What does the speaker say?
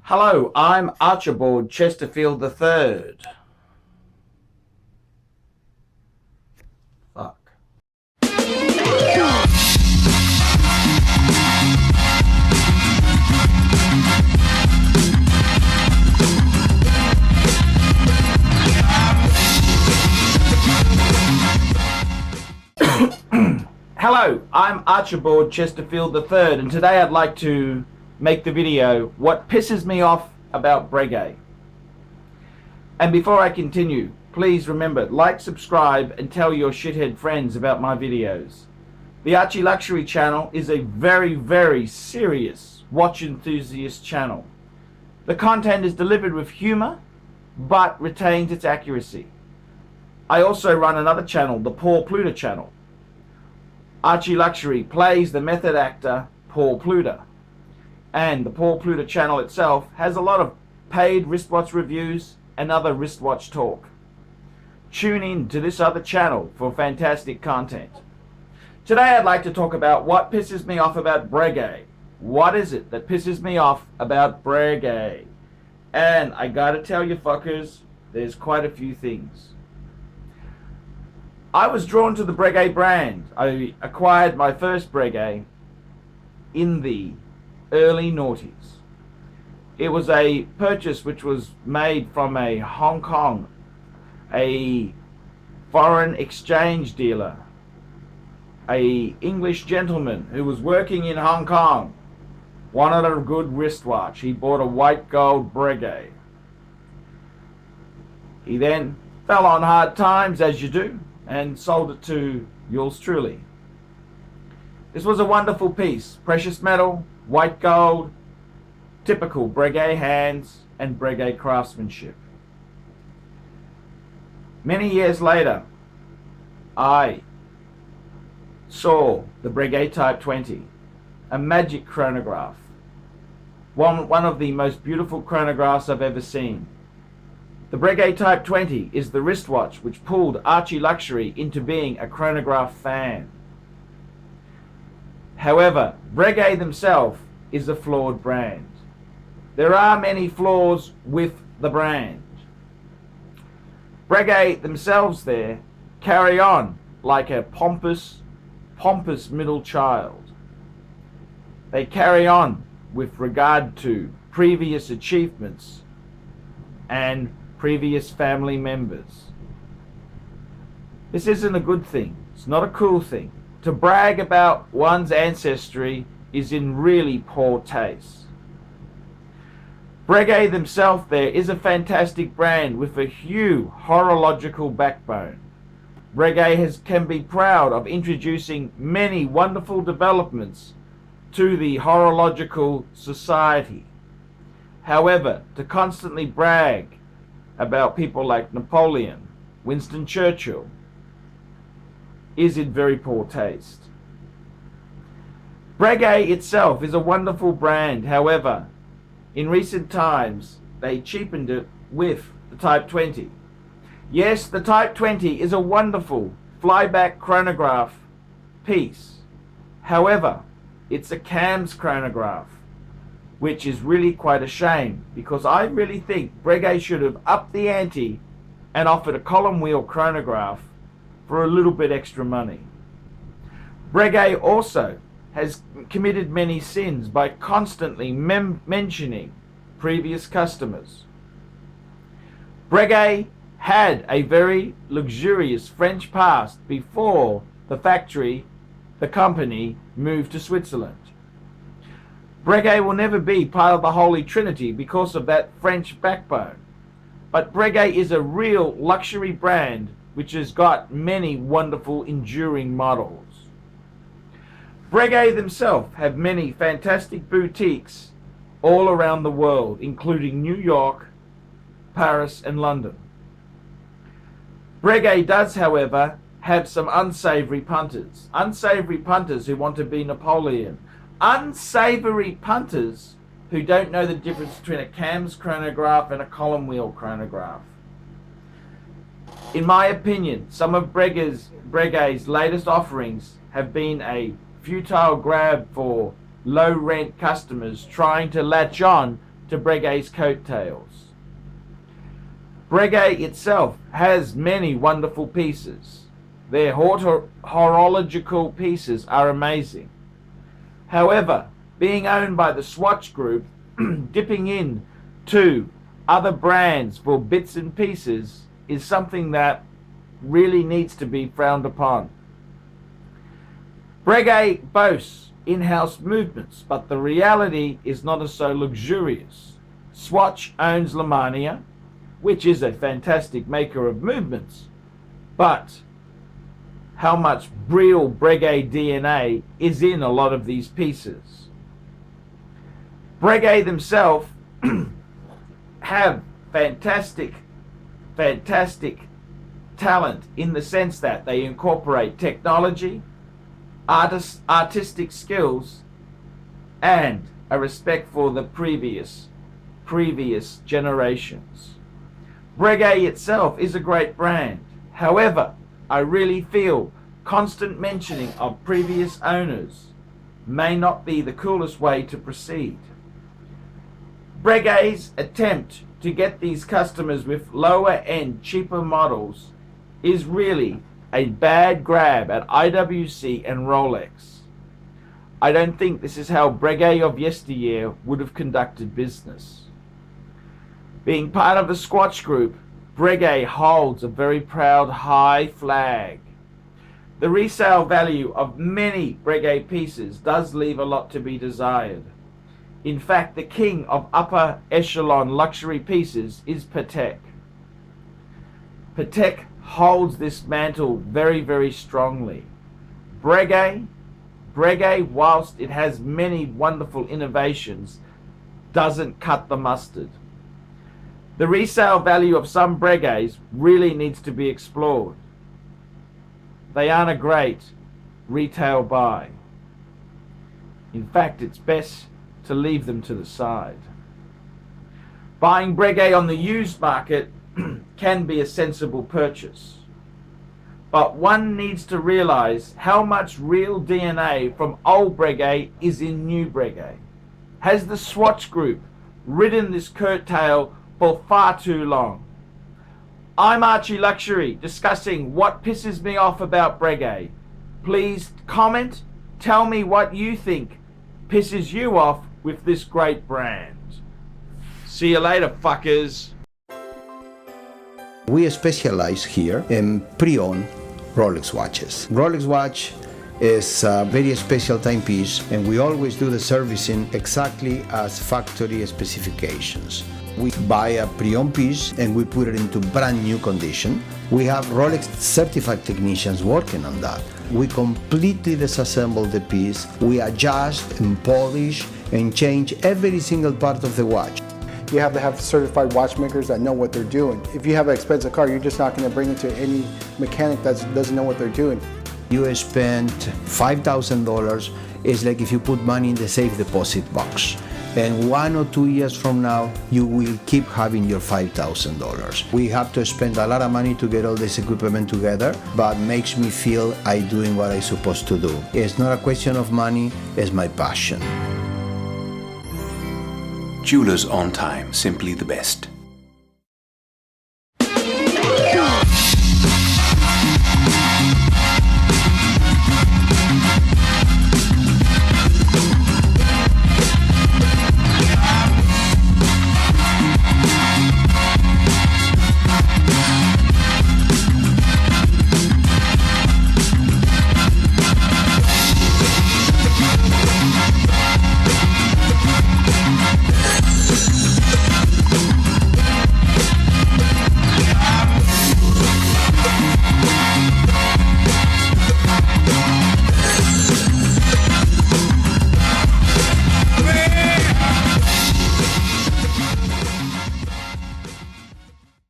Hello, I'm Archibald Chesterfield III. Fuck. Hello, I'm Archibald Chesterfield III, and today I'd like to make the video what pisses me off about Breguet. And before I continue, please remember, like, subscribe, and tell your shithead friends about my videos. The ArchieLuxury channel is a very, very serious watch enthusiast channel. The content is delivered with humor, but retains its accuracy. I also run another channel, the Paul Pluter channel. ArchieLuxury plays the method actor Paul Pluter, and the Paul Pluter channel itself has a lot of paid wristwatch reviews and other wristwatch talk. Tune in to this other channel for fantastic content. Today I'd like to talk about what pisses me off about Breguet. What is it that pisses me off about Breguet? And I gotta tell you fuckers, there's quite a few things. I was drawn to the Breguet brand. I acquired my first Breguet in the early noughties. It was a purchase which was made from a Hong Kong, a foreign exchange dealer, a English gentleman who was working in Hong Kong, wanted a good wristwatch. He bought a white gold Breguet. He then fell on hard times, as you do, and sold it to yours truly. This was a wonderful piece, precious metal, white gold, typical Breguet hands and Breguet craftsmanship. Many years later, I saw the Breguet Type 20, a magic chronograph, one of the most beautiful chronographs I've ever seen. The Breguet Type 20 is the wristwatch which pulled ArchieLuxury into being a chronograph fan. However, Breguet themselves is a flawed brand. There are many flaws with the brand. Breguet themselves there carry on like a pompous middle child. They carry on with regard to previous achievements and previous family members. This isn't a good thing. It's not a cool thing. To brag about one's ancestry is in really poor taste. Breguet themselves there is a fantastic brand with a huge horological backbone. Breguet can be proud of introducing many wonderful developments to the horological society. However, to constantly brag about people like Napoleon, Winston Churchill, is in very poor taste. Breguet itself is a wonderful brand. However, in recent times they cheapened it with the Type 20. Yes, the Type 20 is a wonderful flyback chronograph piece. However, it's a cams chronograph, which is really quite a shame, because I really think Breguet should have upped the ante and offered a column wheel chronograph for a little bit extra money. Breguet also has committed many sins by constantly mentioning previous customers. Breguet had a very luxurious French past before the company moved to Switzerland. Breguet will never be part of the Holy Trinity because of that French backbone. But Breguet is a real luxury brand which has got many wonderful enduring models. Breguet themselves have many fantastic boutiques all around the world, including New York, Paris, and London. Breguet does, however, have some unsavory punters. Unsavory punters who want to be Napoleon. Unsavory punters who don't know the difference between a cams chronograph and a column wheel chronograph. In my opinion, some of Breguet's latest offerings have been a futile grab for low rent customers trying to latch on to Breguet's coattails. Breguet itself has many wonderful pieces. Their horological pieces are amazing. However, being owned by the Swatch Group, dipping in to other brands for bits and pieces is something that really needs to be frowned upon. Breguet boasts in-house movements, but the reality is not as so luxurious. Swatch owns OMMANEY, which is a fantastic maker of movements, but how much real Breguet DNA is in a lot of these pieces. Breguet themselves have fantastic talent in the sense that they incorporate technology, artistic skills, and a respect for the previous generations. Breguet itself is a great brand. However, I really feel constant mentioning of previous owners may not be the coolest way to proceed. Breguet's attempt to get these customers with lower end, cheaper models is really a bad grab at IWC and Rolex. I don't think this is how Breguet of yesteryear would have conducted business. Being part of the Swatch Group, Breguet holds a very proud high flag. The resale value of many Breguet pieces does leave a lot to be desired. In fact, the king of upper echelon luxury pieces is Patek. Patek holds this mantle very, very strongly. Breguet, whilst it has many wonderful innovations, doesn't cut the mustard. The resale value of some Breguets really needs to be explored. They aren't a great retail buy. In fact, it's best to leave them to the side. Buying Breguet on the used market can be a sensible purchase, but one needs to realize how much real DNA from old Breguet is in new Breguet. Has the Swatch Group ridden this curtail for far too long? I'm ArchieLuxury, discussing what pisses me off about Breguet. Please comment, tell me what you think pisses you off with this great brand. See you later, fuckers. We specialize here in pre-owned Rolex watches. Rolex watch is a very special timepiece, and we always do the servicing exactly as factory specifications. We buy a pre-owned piece and we put it into brand new condition. We have Rolex certified technicians working on that. We completely disassemble the piece, we adjust and polish and change every single part of the watch. You have to have certified watchmakers that know what they're doing. If you have an expensive car, you're just not going to bring it to any mechanic that doesn't know what they're doing. You spend $5,000, it's like if you put money in the safe deposit box. And 1 or 2 years from now, you will keep having your $5,000. We have to spend a lot of money to get all this equipment together, but makes me feel I'm doing what I'm supposed to do. It's not a question of money, it's my passion. Jewelers on time, simply the best.